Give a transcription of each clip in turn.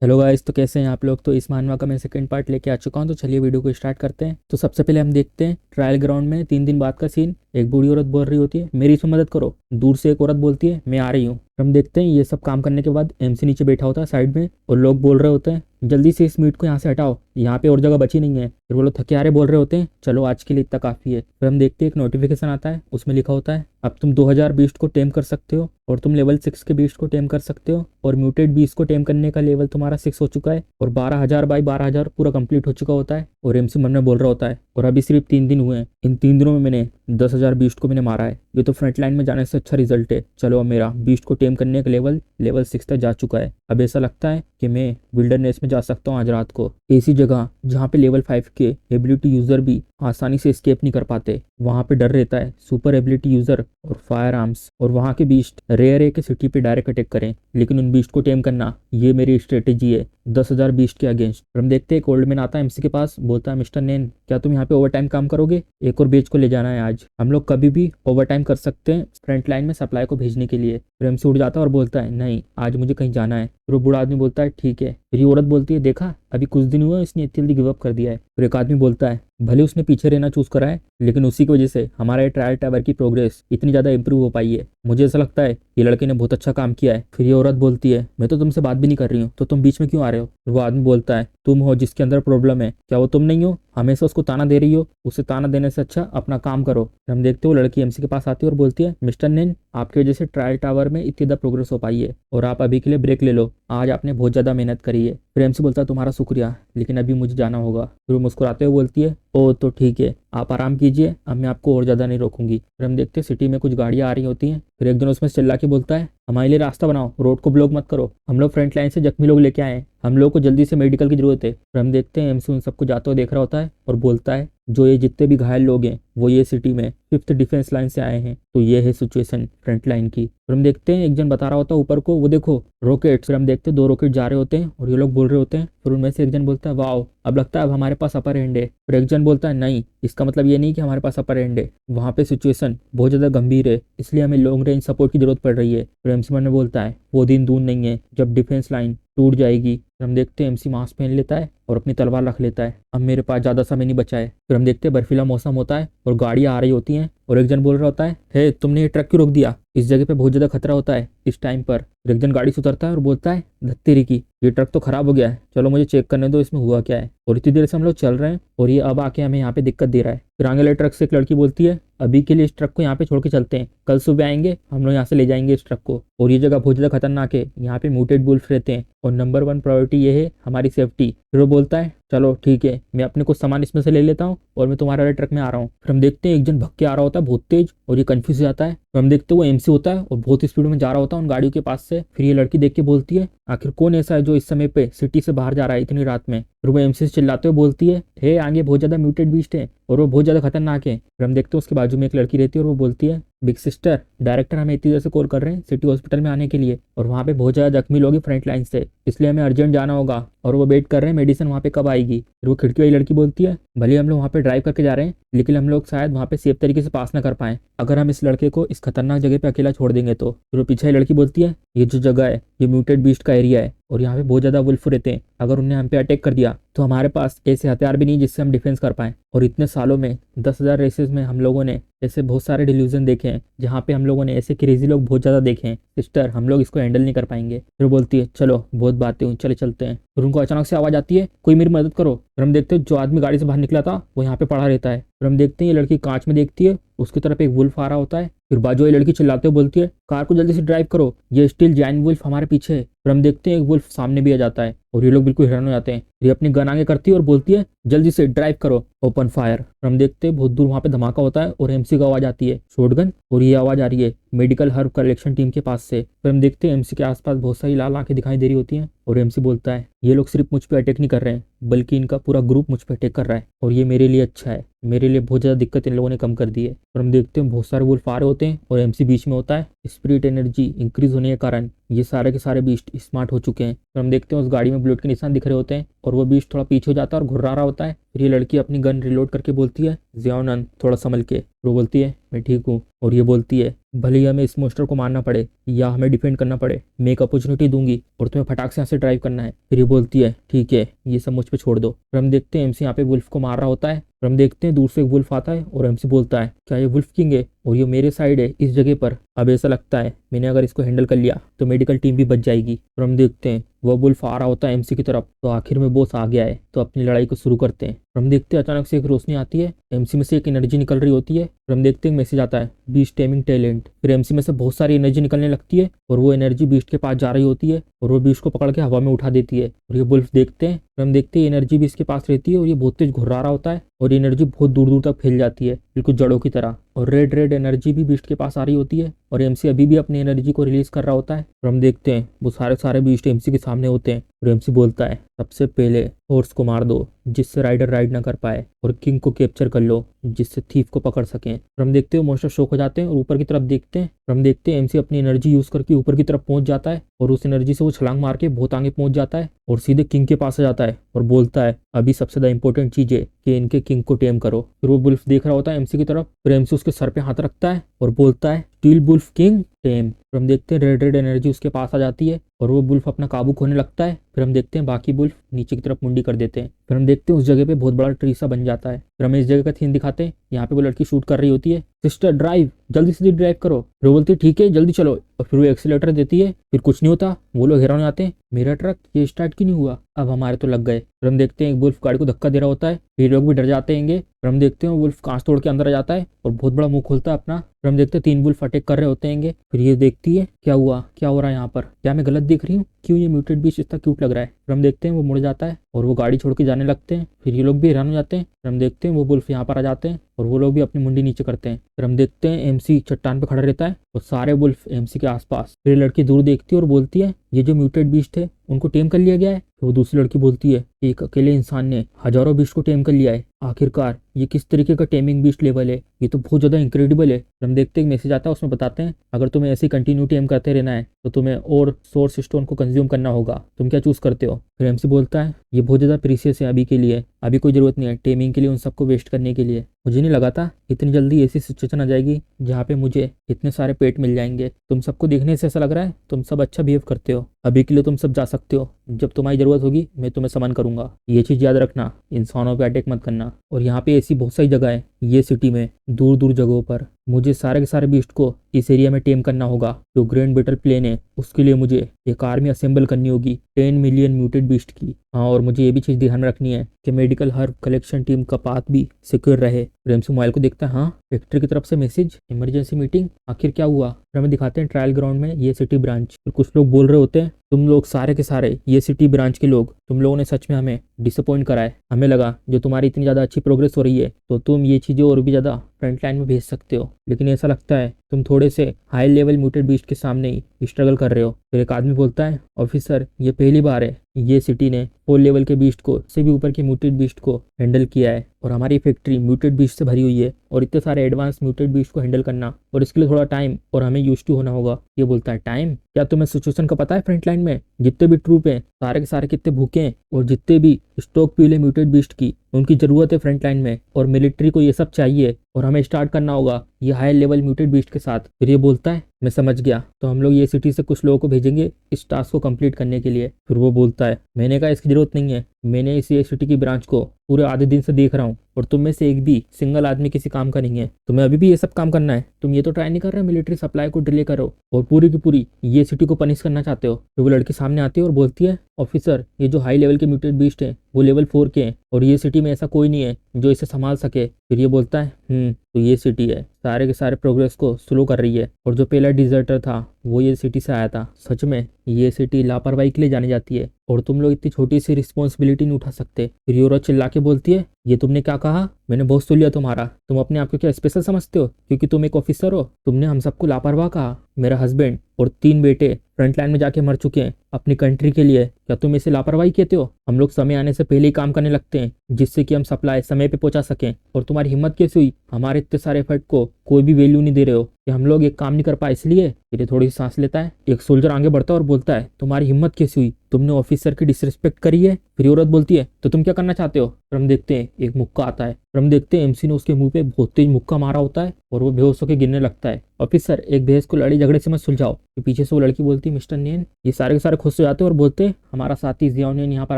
Hello guys, तो कैसे हैं आप लोग। तो इस मानवा का मैं सेकंड पार्ट लेके आ चुका हूं। तो चलिए वीडियो को स्टार्ट करते हैं। तो सबसे पहले हम देखते हैं ट्रायल ग्राउंड में 3 दिन बाद का सीन। एक बूढ़ी औरत बोल रही होती है मेरी इसमें मदद करो। दूर से एक औरत बोलती है मैं आ रही हूँ। हम देखते हैं ये सब काम करने के बाद एमसी नीचे बैठा होता है साइड में, और लोग बोल रहे होते हैं जल्दी से इस मीट को यहाँ से हटाओ, यहाँ पे और जगह बची नहीं है। फिर वो लोग थके हारे बोल रहे होते हैं चलो आज के लिए इतना काफी है। फिर हम देखते हैं एक नोटिफिकेशन आता है, उसमें लिखा होता है अब तुम 2000 बीस्ट को टेम कर सकते हो, और तुम लेवल 6 के बीस्ट को टेम कर सकते हो, और म्यूटेड बीस्ट को टेम करने का लेवल तुम्हारा 6 हो चुका है, और 12,000 बाई 12,000 पूरा कंप्लीट हो चुका होता है। और एमसी मन में बोल रहा होता है और अभी सिर्फ 3 दिन हुए हैं, इन 3 दिनों में मैंने 10,000 बीस्ट को मैंने मारा है। ये तो फ्रंट लाइन में जाने से अच्छा रिजल्ट है। चलो अब मेरा बीस्ट को टेम करने का लेवल 6 तक जा चुका है। अब ऐसा लगता है कि मैं विल्डरनेस में जा सकता हूँ आज रात को, ऐसी जगह जहाँ पे लेवल 5 के एबिलिटी यूजर भी आसानी से एस्केप नहीं कर पाते। वहां पे डर रहता है सुपर एबिलिटी यूजर और फायर आर्म्स, और वहां के बीस्ट रेयर है कि सिटी पे डायरेक्ट अटैक करें, लेकिन उन बीस्ट को टेम करना ये मेरी स्ट्रेटेजी है 10,000 बीस्ट के अगेंस्ट। हम देखते हैं एक ओल्ड मैन आता है एमसी के पास, बोलता है मिस्टर नैन क्या तुम यहाँ पे ओवर टाइम काम करोगे, एक और बेच को ले जाना है आज। हम लोग कभी भी ओवर टाइम कर सकते हैं फ्रंट लाइन में सप्लाई को भेजने के लिए। फिर एमसी उठ जाता है और बोलता है नहीं आज मुझे कहीं जाना है। फिर वो बूढ़ा आदमी बोलता है ठीक है। फिर ये औरत बोलती है देखा अभी कुछ दिन हुए इसने इतनी जल्दी गिव अप कर दिया है। फिर एक आदमी बोलता है भले उसने पीछे रहना चूज करा है, लेकिन उसी की वजह से हमारा ये ट्रायल टावर की प्रोग्रेस इतनी ज्यादा इंप्रूव हो पाई है। मुझे ऐसा लगता है ये लड़के ने बहुत अच्छा काम किया है। फिर ये औरत बोलती है मैं तो तुमसे बात भी नहीं कर रही हूँ, तो तुम बीच में क्यों आ रहे हो। फिर वो आदमी बोलता है तुम हो जिसके अंदर प्रॉब्लम है, क्या वो तुम नहीं हो, हमेशा उसको ताना दे रही हो। उसे ताना देने से अच्छा अपना काम करो। हम देखते हो लड़की एमसी के पास आती है और बोलती है मिस्टर नैन आपकी वजह से ट्रायल टावर में इतनी ज्यादा प्रोग्रेस हो पाई है, और आप अभी के लिए ब्रेक ले लो, आज आपने बहुत ज्यादा मेहनत करी है। फिर एमसी बोलता है तुम्हारा शुक्रिया, लेकिन अभी मुझे जाना होगा। फिर वो मुस्कुराते हुए बोलती है ओ तो ठीक है आप आराम कीजिए, अब मैं आपको और ज्यादा नहीं रोकूंगी। फिर हम देखते हैं सिटी में कुछ गाड़ियां आ रही होती हैं। फिर एक जन उसमें चिल्ला के बोलता है हमारे लिए रास्ता बनाओ, रोड को ब्लॉक मत करो, हम लोग फ्रंट लाइन से जख्मी लोग लेके आए हैं, हम लोग को जल्दी से मेडिकल की जरूरत है। फिर हम देखते हैं एमसी उन सबको जाते हुए देख रहा होता है और बोलता है जो ये जितने भी घायल लोग हैं वो ये सिटी में 5th डिफेंस लाइन से आए हैं, तो ये है सिचुएशन फ्रंट लाइन की। फिर हम देखते हैं एक जन बता रहा होता है ऊपर को वो देखो रॉकेट्स। फिर हम देखते हैं 2 रॉकेट जा रहे होते हैं और ये लोग बोल रहे होते हैं। फिर उनमें से एक जन बोलता है वाओ अब लगता है अब हमारे पास अपर हैंड है। फिर एक जन बोलता है नहीं इसका मतलब ये नहीं कि हमारे पास अपर हैंड है, वहां पे सिचुएशन बहुत ज्यादा गंभीर है, इसलिए हमें लॉन्ग रेंज सपोर्ट की जरूरत पड़ रही है। फिर एमसी मन बोलता है वो दिन दूर नहीं है जब डिफेंस लाइन टूट जाएगी। हम देखते हैं एमसी मास्क पहन लेता है और अपनी तलवार रख लेता है, अब मेरे पास ज्यादा समय नहीं बचा है। फिर हम देखते हैं बर्फीला मौसम होता है और गाड़ियां आ रही होती हैं, और एक जन बोल रहा होता है हे तुमने ये ट्रक क्यों रोक दिया, इस जगह पे बहुत ज्यादा खतरा होता है इस टाइम पर। फिर एक जन गाड़ी से उतरता है और बोलता है धत्तेरी की ये ट्रक तो खराब हो गया है, चलो मुझे चेक करने दो इसमें हुआ क्या है। और इतनी देर से हम लोग चल रहे हैं और ये अब आके हमें यहाँ पे दिक्कत दे रहा है। फिर आगे वाले ट्रक से एक लड़की बोलती है अभी के लिए इस ट्रक को यहाँ पे छोड़ के चलते हैं, कल सुबह आएंगे हम लोग यहाँ से ले जाएंगे इस ट्रक को, और ये जगह बहुत ज्यादा खतरनाक है, यहाँ पे म्यूटेड वुल्फ रहते हैं और नंबर 1 प्रायोरिटी ये है हमारी सेफ्टी। फिर वो बोलता है चलो ठीक है मैं अपने कुछ सामान इसमें से ले लेता हूँ और मैं तुम्हारे वाले ट्रक में आ रहा हूँ। फिर हम देखते हैं एक जन भग के आ रहा होता है बहुत तेज, और ये कंफ्यूज हो जाता है। फिर हम देखते हैं वो एमसी होता है और बहुत स्पीड में जा रहा होता है उन गाड़ियों के पास से। फिर ये लड़की देख के बोलती है आखिर कौन ऐसा है जो इस समय पे सिटी से बाहर जा रहा है इतनी रात में। फिर वो एमसी से चिल्लाते हुए बोलती है हे आगे बहुत ज्यादा म्यूटेड बीस्ट है और वो बहुत ज्यादा खतरनाक है। फिर हम देखते हैं उसके बाजू में एक लड़की रहती है और वो बोलती है बिग सिस्टर डायरेक्टर हमें इतनी देर से कॉल कर रहे हैं सिटी हॉस्पिटल में आने के लिए, और वहाँ पे बहुत ज्यादा जख्मी लोग हैं फ्रंट लाइन से, इसलिए हमें अर्जेंट जाना होगा, और वो वेट कर रहे हैं मेडिसिन वहाँ पे कब आएगी। फिर वो खिड़की वाली लड़की बोलती है भले हम लोग वहाँ पे ड्राइव करके जा रहे हैं, लेकिन हम लोग शायद वहाँ पे सेफ तरीके से पास ना कर पाए अगर हम इस लड़के को इस खतरनाक जगह पे अकेला छोड़ देंगे तो। फिर वो पीछे लड़की बोलती है ये जो जगह है ये म्यूटेड बीस्ट का एरिया है और यहाँ पे बहुत ज्यादा वुल्फ रहते हैं, अगर उन्हें हम पे अटैक कर दिया तो हमारे पास ऐसे हथियार भी नहीं जिससे हम डिफेंस कर पाए। और इतने सालों में 10,000 रेसेस में हम लोगों ने ऐसे बहुत सारे डिल्यूजन देखे हैं जहाँ पे हम लोगों ने ऐसे क्रेजी लोग बहुत ज्यादा देखे हैं, सिस्टर हम लोग इसको हैंडल नहीं कर पाएंगे। फिर बोलती है चलो बहुत बातें हुई चले चलते हैं। फिर उनको अचानक से आवाज आती है कोई मेरी मदद करो। फिर हम देखते हैं जो आदमी गाड़ी से बाहर निकला था वो यहाँ पे पड़ा रहता है। फिर हम देखते हैं ये लड़की कांच में देखती है, उसकी तरफ एक वुल्फ आ रहा होता है। फिर बाजू वाली लड़की चिल्लाते हुए बोलती है कार को जल्दी से ड्राइव करो, ये स्टिल जायंट वुल्फ हमारे पीछे है। फिर हम देखते हैं एक वुल्फ सामने भी आ जाता है और ये लोग बिल्कुल हैरान हो जाते हैं। ये अपनी गन आगे करती है और बोलती है जल्दी से ड्राइव करो, ओपन फायर। फिर हम देखते हैं बहुत दूर वहां पे धमाका होता है और एमसी की आवाज आती है शॉटगन, और ये आवाज आ रही है मेडिकल हर्ब कलेक्शन टीम के पास से। फिर हम देखते हैं एमसी के आसपास बहुत सारी लाल आंखें दिखाई दे रही होती हैं, और एमसी बोलता है ये लोग सिर्फ मुझ पे अटैक नहीं कर रहे हैं बल्कि इनका पूरा ग्रुप मुझ पे अटैक कर रहा है, और ये मेरे लिए अच्छा है, मेरे लिए बहुत ज्यादा दिक्कत इन लोगों ने कम कर दी है। और हम देखते हैं बहुत सारे वुल्फ आ रहे होते हैं और एमसी बीच में होता है। स्पिरिट एनर्जी इंक्रीज होने के कारण ये सारे के सारे बीस्ट स्मार्ट हो चुके हैं। फिर हम देखते हैं उस गाड़ी में बुलेट के निशान दिख रहे होते हैं और वो बीस्ट थोड़ा पीछे हो जाता है और घुर्रा रहा होता है। फिर ये लड़की अपनी गन रिलोड करके बोलती है जियानंद थोड़ा संभल के। वो बोलती है मैं ठीक हूँ, और ये बोलती है भले ही हमें इस मोस्टर को मारना पड़े या हमें डिफेंड करना पड़े, मैं एक अपॉर्चुनिटी दूंगी और तुम्हें फटाक से यहाँ से ड्राइव करना है। फिर ये बोलती है ठीक है, ये सब मुझ पे छोड़ दो। फिर हम देखते हैं एमसी यहाँ पे वुल्फ को मार रहा होता है। फिर हम देखते हैं दूर से एक वुल्फ आता है और एमसी बोलता है क्या ये वुल्फ किंग है और ये मेरे साइड है इस जगह पर। अब ऐसा लगता है मैंने अगर इसको हैंडल कर लिया तो मेडिकल टीम भी बच जाएगी। फिर हम देखते हैं वो वुल्फ आ रहा होता है एमसी की तरफ, तो आखिर में बॉस आ गया है तो अपनी लड़ाई को शुरू करते हैं। हम देखते हैं अचानक से एक रोशनी आती है, एमसी में से एक एनर्जी निकल रही होती है। फिर हम देखते हैं मैसेज आता है बीस्ट टेमिंग टैलेंट। फिर एमसी में से बहुत सारी एनर्जी निकलने लगती है और वो एनर्जी बीस्ट के पास जा रही होती है और वो बीस्ट को पकड़ के हवा में उठा देती है। और ये वुल्फ देखते हैं, फिर हम देखते हैं एनर्जी भी इसके पास रहती है और ये बहुत तेज घुर्रा रहा होता है और एनर्जी बहुत दूर दूर तक फैल जाती है बिल्कुल जड़ों की तरह। और रेड एनर्जी भी बीस्ट के पास आ रही होती है और एमसी अभी भी अपनी एनर्जी को रिलीज कर रहा होता है। और हम देखते हैं वो सारे बीस्ट एमसी के सामने होते हैं और एमसी बोलता है सबसे पहले हॉर्स को मार दो जिससे राइडर राइड ना कर पाए, और किंग को कैप्चर कर लो जिससे थीफ को पकड़ सकें। और हम देखते हैं मोस्टर शॉक हो जाते हैं और ऊपर की तरफ देखते हैं। और हम देखते हैं एमसी अपनी एनर्जी यूज करके ऊपर की तरफ पहुंच जाता है और उस एनर्जी से वो छलांग मार के बहुत आगे पहुंच जाता है और सीधे किंग के पास आ जाता है और बोलता है अभी सबसे ज्यादा इंपॉर्टेंट चीज है कि इनके किंग को टेम करो। फिर वो वुल्फ देख रहा होता है एमसी की तरफ, फिर एमसी उसके सर पे हाथ रखता है और बोलता है स्टील वुल्फ किंग टेम। फिर हम देखते हैं रेड एनर्जी उसके पास आ जाती है और वो वुल्फ अपना काबू खोने लगता है। फिर हम देखते हैं बाकी वुल्फ नीचे की तरफ मुंडी कर देते हैं। फिर हम देखते हैं उस जगह पे बहुत बड़ा ट्री सा बन जाता है। फिर हमें इस जगह का सीन दिखाते हैं, यहाँ पे वो लड़की शूट कर रही होती है, सिस्टर ड्राइव जल्दी से ड्राइव करो। फिर वो बोलती है ठीक है जल्दी चलो, और फिर वो एक्सीलेटर देती है। फिर कुछ नहीं होता, वो लोग हैरान आते हैं मेरा ट्रक ये स्टार्ट क्यों नहीं हुआ, अब हमारे तो लग गए। फिर हम देखते हैं एक वुल्फ गाड़ी को धक्का दे रहा होता है, फिर लोग भी डर जाते हैं। फिर हम देखते हैं वुल्फ कांच तोड़ के अंदर आ जाता है और बहुत बड़ा मुंह खोलता है अपना। फिर हम देखते हैं 3 वुल्फ अटैक कर रहे होते हैं। फिर ये देखती है क्या हुआ, क्या हो रहा है यहाँ पर, क्या मैं गलत देख रही हूँ, क्यों ये म्यूटेड बीस्ट इतना क्यूट लग रहा है। फिर हम देखते हैं वो मुड़ जाता है और वो गाड़ी छोड़ के जाने लगते हैं। फिर ये लोग भी हैरान हो जाते हैं। फिर हम देखते हैं वो वुल्फ यहाँ पर आ जाते हैं और वो लोग भी अपनी मुंडी नीचे करते हैं। फिर हम देखते हैं एमसी चट्टान पे खड़ा रहता है और सारे वुल्फ एमसी के आसपास। फिर लड़की दूर देखती है और बोलती है ये जो म्यूटेड बीस्ट है उनको टेम कर लिया गया है। तो वो दूसरी लड़की बोलती है एक अकेले इंसान ने हजारों बीस्ट को टेम कर लिया है, आखिरकार ये किस तरीके का टेमिंग बीस्ट लेवल है, ये तो बहुत ज्यादा इंक्रेडिबल है। हम देखते हैं मैसेज आता है, उसमें बताते हैं अगर तुम्हें ऐसे कंटिन्यू टेम करते रहना है तो तुम्हें और सोर्स स्टोन को कंज्यूम करना होगा, तुम क्या चूज करते हो। फिर एमसी बोलता है ये बहुत ज्यादा प्रीसियस है अभी के लिए, अभी कोई जरूरत नहीं है टेमिंग के लिए उन सबको वेस्ट करने के लिए। मुझे नहीं लगा था इतनी जल्दी ऐसी सिचुएशन आ जाएगी जहाँ पे मुझे इतने सारे पेट मिल जाएंगे। तुम सबको देखने से ऐसा लग रहा है तुम सब अच्छा बिहेव करते हो, अभी के लिए तुम सब जा सकते हो, जब तुम्हारी जरूरत होगी मैं तुम्हें समन करूंगा। ये चीज याद रखना, इंसानों पे अटैक मत करना। और यहाँ पे ऐसी बहुत सारी जगह है ये सिटी में, दूर दूर जगहों पर मुझे सारे के सारे बीस्ट को इस एरिया में टेम करना होगा। जो ग्रैंड बैटल प्लेन है उसके लिए मुझे एक आर्मी असेंबल करनी होगी 10 मिलियन म्यूटेड बीस्ट की। हाँ, और मुझे ये भी चीज ध्यान रखनी है कि मेडिकल हर्ब कलेक्शन टीम का पाथ भी सिक्योर रहे। रेमसी मोबाइल को देखता है, हाँ फैक्ट्री की तरफ से मैसेज, इमरजेंसी मीटिंग, आखिर क्या हुआ। फिर हमें दिखाते हैं ट्रायल ग्राउंड में ये सिटी ब्रांच। फिर कुछ लोग बोल रहे होते हैं तुम लोग सारे के सारे ये सिटी ब्रांच के लोग, तुम लोगों ने सच में हमें डिसअपॉइंट करा है। हमें लगा जो तुम्हारी इतनी ज्यादा अच्छी प्रोग्रेस हो रही है तो तुम ये चीजें और भी ज्यादा फ्रंट लाइन में भेज सकते हो, लेकिन ऐसा लगता है तुम थोड़े से हाई लेवल म्यूटेड बीस्ट के सामने ही स्ट्रगल कर रहे हो। फिर एक आदमी बोलता है ऑफिसर ये पहली बार है ये सिटी ने 4 लेवल के बीस्ट को, से भी ऊपर के म्यूटेड बीस्ट को हैंडल किया है और हमारी फैक्ट्री म्यूटेड बीस्ट से भरी हुई है और इतने सारे एडवांस म्यूटेड बीस्ट को हैंडल करना और इसके लिए थोड़ा टाइम और हमें यूज टू होना होगा। ये बोलता है टाइम, क्या तुम्हें सिचुएशन का पता है फ्रंट लाइन में जितने भी ट्रूप हैं सारे के सारे कितने भूखे हैं और जितने भी स्टॉक पीले म्यूटेड बीस्ट की उनकी जरूरत है फ्रंट लाइन में और मिलिट्री को ये सब चाहिए और हमें स्टार्ट करना होगा ये हाई लेवल म्यूटेड बीस्ट के साथ। फिर ये बोलता है मैं समझ गया, तो हम लोग ये सिटी से कुछ लोगों को भेजेंगे इस टास्क को कंप्लीट करने के लिए। फिर वो बोलता है मैंने कहा इसकी जरूरत नहीं है, मैंने इस सिटी की ब्रांच को पूरे आधे दिन से देख रहा हूँ और तुम में से एक भी सिंगल आदमी किसी काम का नहीं है, तुम्हें अभी भी ये सब काम करना है। तुम ये तो ट्राई नहीं कर रहे मिलिट्री सप्लाई को डिले करो और पूरी की पूरी ये सिटी को पनिश करना चाहते हो। फिर वो लड़की सामने आती है और बोलती है ऑफिसर ये जो हाई लेवल के म्यूटेड बीस्ट हैं वो लेवल 4 के हैं और ये सिटी में ऐसा कोई नहीं है जो इसे संभाल सके। फिर ये बोलता है तो ये सिटी है सारे के सारे प्रोग्रेस को स्लो कर रही है और जो पहला डिजर्टर था वो ये सिटी से आया था। सच में ये सिटी लापरवाही के लिए जानी जाती है और तुम लोग इतनी छोटी सी रिस्पॉन्सिबिलिटी नहीं उठा सकते। फिर यूरो चिल्ला के बोलती है ये तुमने क्या कहा, मैंने बहुत सुन लिया तुम्हारा, तुम अपने आप को क्या स्पेशल समझते हो क्योंकि तुम एक ऑफिसर हो। तुमने हम सबको लापरवाह कहा, मेरा हस्बैंड और 3 बेटे फ्रंट लाइन में जाके मर चुके हैं अपनी कंट्री के लिए, क्या तुम इसे लापरवाही कहते हो। हम लोग समय आने से पहले ही काम करने लगते हैं जिससे कि हम सप्लाई समय पे पहुंचा सकें। और तुम्हारी हिम्मत कैसे हुई हमारे इतने सारे एफर्ट को कोई भी वैल्यू नहीं दे रहे हो कि हम लोग एक काम नहीं कर पाए इसलिए। फिर ये थोड़ी सी सांस लेता है। एक सोल्जर आगे बढ़ता है और बोलता है तुम्हारी हिम्मत कैसी हुई, तुमने ऑफिसर की डिसरिस्पेक्ट करी है। फिर ये औरत बोलती है तो तुम क्या करना चाहते हो। फिर हम देखते हैं एक मुक्का आता है। फिर हम देखते हैं एमसी ने उसके मुंह पे बहुत तेज मुक्का मारा होता है और वो बेहोश होकर गिरने लगता है। ऑफिसर एक बहस को लड़ी झगड़े से मत सुलझाओ। फिर पीछे से वो लड़की बोलती है मिस्टर नेन। ये सारे के सारे खुश हो जाते हैं और बोलते हैं हमारा साथी जियाओ नेन यहाँ पर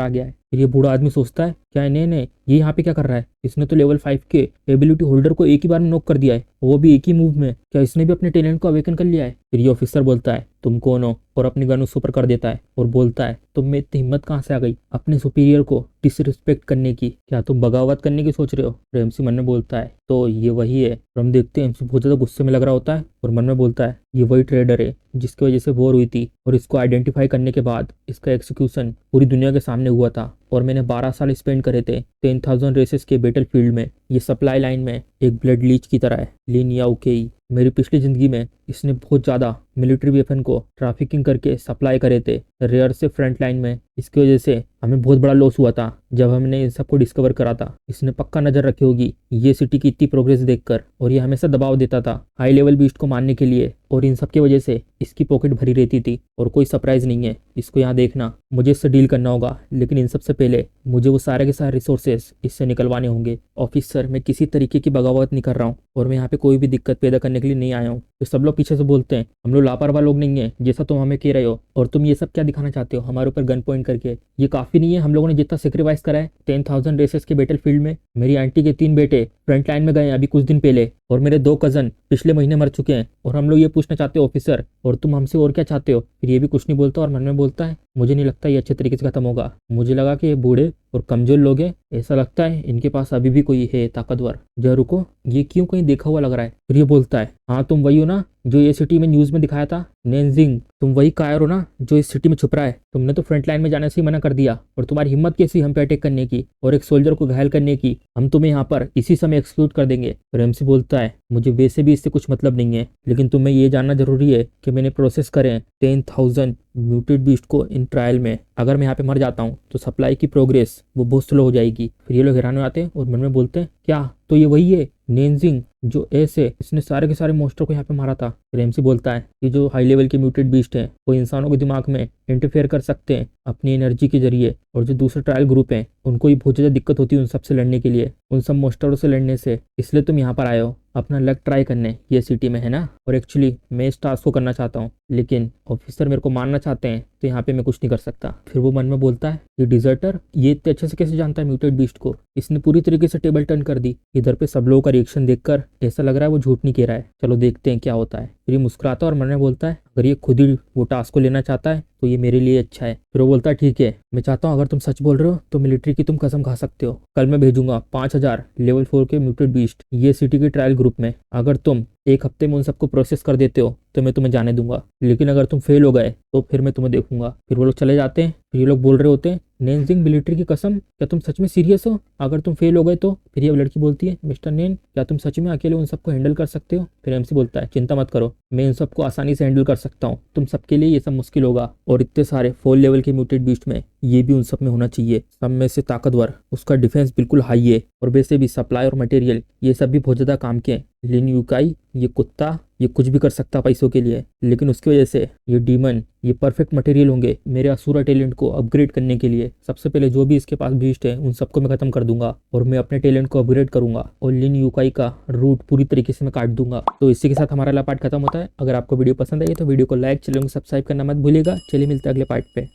आ गया है। फिर ये बूढ़ा आदमी सोचता है क्या नेन है ये यहाँ पे क्या कर रहा है, इसने तो लेवल 5 के एबिलिटी होल्डर को एक ही बार में नॉक कर दिया है, वो भी एक ही मूव में। क्या इसने भी अपने टैलेंट को अवेकन कर लिया है। फिर ये ऑफिसर बोलता है तुम कौन हो और अपनी गन उस ऊपर कर देता है और बोलता है तुम में इतनी हिम्मत कहाँ से आ गई अपने सुपीरियर को डिसरिस्पेक्ट करने की, क्या तुम बगावत करने की सोच रहे हो। फिर एमसी मन में बोलता है तो ये वही है। फिर हम देखते हैं एमसी बहुत ज्यादा गुस्से में लग रहा होता है और मन में बोलता है ये वही ट्रेडर है जिसकी वजह से वॉर हुई थी और इसको आइडेंटिफाई करने के बाद इसका एक्सिक्यूशन पूरी दुनिया के सामने हुआ था और मैंने 12 साल स्पेंड करे थे 10,000 रेसेस के बैटल फील्ड में। ये सप्लाई लाइन में एक ब्लड लीच की तरह है। लिन याओकेई मेरी पिछली जिंदगी में इसने बहुत ज़्यादा मिलिट्री वेपन को ट्रैफिकिंग करके सप्लाई करे थे रेयर से फ्रंट लाइन में। इसकी वजह से हमें बहुत बड़ा लॉस हुआ था जब हमने इन सबको डिस्कवर करा था। इसने पक्का नजर रखी होगी ये सिटी की इतनी प्रोग्रेस देखकर और ये हमेशा दबाव देता था हाई लेवल बीस्ट को मारने के लिए और इन सब की वजह से इसकी पॉकेट भरी रहती थी और कोई सरप्राइज नहीं है इसको यहाँ देखना। मुझे इससे डील करना होगा लेकिन इन सबसे पहले मुझे वो सारे के सारे रिसोर्सेस इससे निकलवाने होंगे। ऑफिसर मैं किसी तरीके की बगावत नहीं कर रहा हूँ और मैं यहाँ पे कोई भी दिक्कत पैदा करने के लिए नहीं आया हूँ। तो सब लोग पीछे से बोलते हैं हम लोग लापरवाह लोग नहीं है जैसा तुम हमें कह रहे हो और तुम ये सब क्या दिखाना चाहते हो हमारे ऊपर गन पॉइंट करके। ये काफी नहीं है हम लोगों ने जितना सेक्रीफाइस करा है 10,000 रेसेस के बैटल फील्ड में। मेरी आंटी के 3 बेटे फ्रंट लाइन में गए अभी कुछ दिन पहले और मेरे 2 कजन पिछले महीने मर चुके हैं और हम लोग ये पूछना चाहते हो ऑफिसर और तुम हमसे और क्या चाहते हो। फिर ये भी कुछ नहीं बोलता और मन में बोलता है मुझे नहीं लगता ये अच्छे तरीके से खत्म होगा। मुझे लगा कि ये बूढ़े और कमजोर लोग हैं, ऐसा लगता है इनके पास अभी भी कोई है ताकतवर। जरा रुको ये क्यों कहीं देखा हुआ लग रहा है। फिर ये बोलता है हाँ तुम वही हो ना जो ये सिटी में न्यूज में दिखाया था नेनजिंग, तुम वही कायर हो ना जो इस सिटी में छुप रहा है। तुमने तो फ्रंट लाइन में जाने से ही मना कर दिया और तुम्हारी हिम्मत कैसी हम पे अटैक करने की और एक सोल्जर को घायल करने की। हम तुम्हें यहाँ पर इसी समय एक्सक्यूट कर देंगे। रेमसी बोलता है मुझे वैसे भी इससे कुछ मतलब नहीं है लेकिन तुम्हें ये जानना जरूरी है कि मैंने प्रोसेस करें 10,000 म्यूटेड बीस्ट को इन ट्रायल में। अगर मैं यहाँ पे मर जाता हूँ तो सप्लाई की प्रोग्रेस वो बहुत स्लो हो जाएगी। फिर ये लोग हैरान हो जाते हैं और मन में बोलते हैं क्या तो ये वही है नेनजिंग जो ऐसे इसने सारे के सारे मोस्टर को यहाँ पे मारा था। रेमसी बोलता है कि जो हाई लेवल के म्यूटेड बीस्ट हैं वो इंसानों के दिमाग में इंटरफेयर कर सकते हैं अपनी एनर्जी के जरिए और जो दूसरे ट्रायल ग्रुप हैं उनको भी बहुत ज़्यादा दिक्कत होती है उन सब से लड़ने के लिए, उन सब मोस्टरों से लड़ने से। इसलिए तुम यहाँ पर आए हो अपना लक ट्राई करने ये सिटी में है ना। और एक्चुअली मैं इस टास्क को करना चाहता हूँ लेकिन ऑफिसर मेरे को मारना चाहते हैं तो यहाँ पे मैं कुछ नहीं कर सकता। फिर वो मन में बोलता है ये डिजर्टर ये इतने अच्छे से कैसे जानता है म्यूटेड बीस्ट को, इसने पूरी तरीके से टेबल टर्न कर दी। इधर पे सब लोगों का रिएक्शन देखकर ऐसा लग रहा है वो झूठ नहीं कह रहा है, चलो देखते हैं क्या होता है। फिर ये मुस्कुराता है और मन में बोलता है अगर ये खुद ही वो टास्क को लेना चाहता है तो ये मेरे लिए अच्छा है। फिर वो बोलता है ठीक है मैं चाहता हूँ अगर तुम सच बोल रहे हो तो मिलिट्री की तुम कसम खा सकते हो। कल मैं भेजूंगा 5,000 लेवल 4 के म्यूटेड बीस्ट ये सिटी के ट्रायल ग्रुप में। अगर तुम 1 हफ्ते में उन सबको प्रोसेस कर देते हो तो मैं तुम्हें जाने दूंगा लेकिन अगर तुम फेल हो गए तो फिर मैं तुम्हें देखूंगा। फिर वो लोग चले जाते हैं। फिर ये लोग बोल रहे होते हैं नेनजिंग मिलिट्री की कसम, क्या तुम सच में सीरियस हो अगर तुम फेल हो गए तो। फिर ये लड़की बोलती है मिस्टर नेन क्या तुम सच में अकेले उन सबको हैंडल कर सकते हो। फिर एमसी बोलता है चिंता मत करो मैं इन सबको आसानी से हैंडल कर सकता हूँ, तुम सबके लिए ये सब मुश्किल होगा और इतने सारे 4 लेवल के म्यूटेड बीस्ट में ये भी उन सब में होना चाहिए। सब में से ताकतवर उसका डिफेंस बिल्कुल हाई है और वैसे भी सप्लाई और मटेरियल ये सब भी बहुत ज्यादा काम के हैं। लिन यूकाई ये कुत्ता ये कुछ भी कर सकता पैसों के लिए लेकिन उसकी वजह से ये डीमन ये परफेक्ट मटेरियल होंगे मेरे असुरा टैलेंट को अपग्रेड करने के लिए। सबसे पहले जो भी इसके पास बीस्ट है उन सबको मैं खत्म कर दूंगा और मैं अपने टैलेंट को अपग्रेड करूंगा और लिन यूकाई का रूट पूरी तरीके से मैं काट दूंगा। तो इसी के साथ हमारा अगला पार्ट खत्म होता है। अगर आपको वीडियो पसंद आई तो वीडियो को लाइक चैनल को सब्सक्राइब करना मत भूलिएगा। चलिए मिलते हैं अगले पार्ट पे।